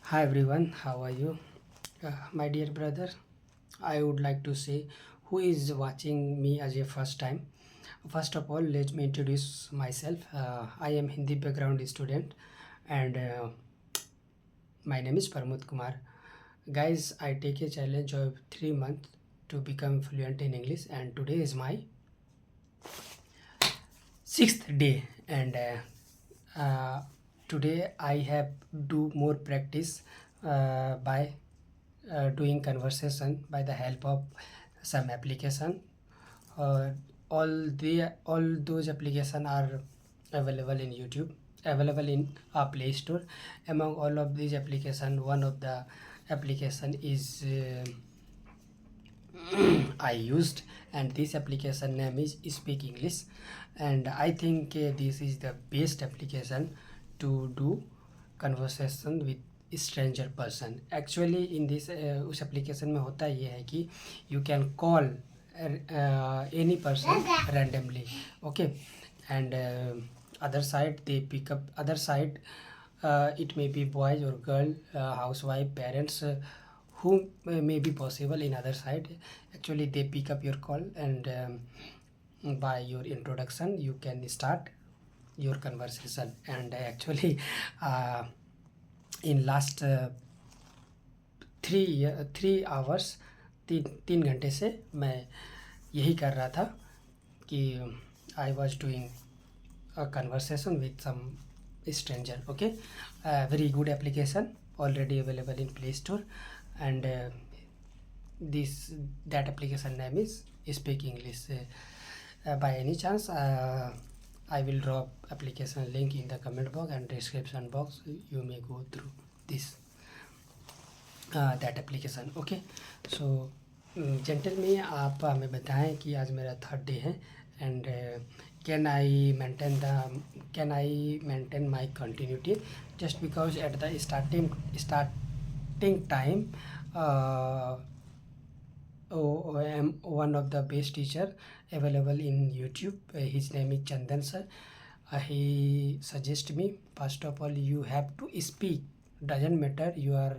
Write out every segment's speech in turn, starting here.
Hi everyone, how are you? My dear brother, I would like to say who is watching me as a first time. First of all, let me introduce myself. I am Hindi background student and my name is Parmod Kumar. Guys, I take a challenge of 3 months to become fluent in English and today is my sixth day and today I have do more practice by doing conversation by the help of some application. uh, all those application are available in YouTube, available in our Play Store. Among all of these application, one of the application is I used, and this application name is Speak English, and I think this is the best application to do conversation with stranger person. Actually in this उस application में होता ये है कि you can call any person randomly, okay, and other side they pick up other side. It may be boys or girl, housewife, parents, who may be possible in other side. Actually they pick up your call and by your introduction you can start your conversation. And actually uh, in last 3 hours, 3 घंटे से मैं यही कर रहा था कि I was doing a conversation with some stranger. Okay, very good application, already available in Play Store, and this that application name is Speak English. By any chance, I will drop application link in the comment box and description box. You may go through this that application. Okay, so gentle में आप हमें बताएं कि आज मेरा third day है and can I maintain my continuity just because at the starting time I am one of the best teacher available in YouTube. His name is Chandan sir. He suggest me, first of all you have to speak, doesn't matter you are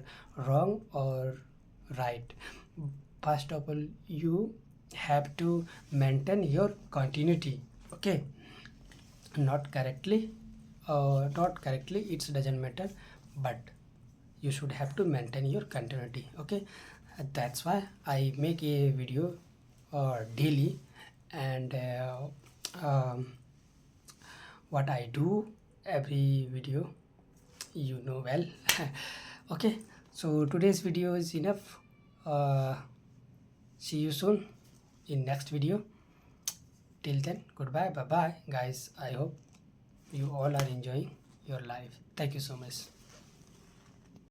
wrong or right. First of all you have to maintain your continuity, okay, not correctly or not correctly, it doesn't matter, but you should have to maintain your continuity, okay. That's why I make a video daily, and what I do every video you know well. Okay, so today's video is enough. See you soon in next video. Till then, goodbye, bye bye guys. I hope you all are enjoying your life. Thank you so much.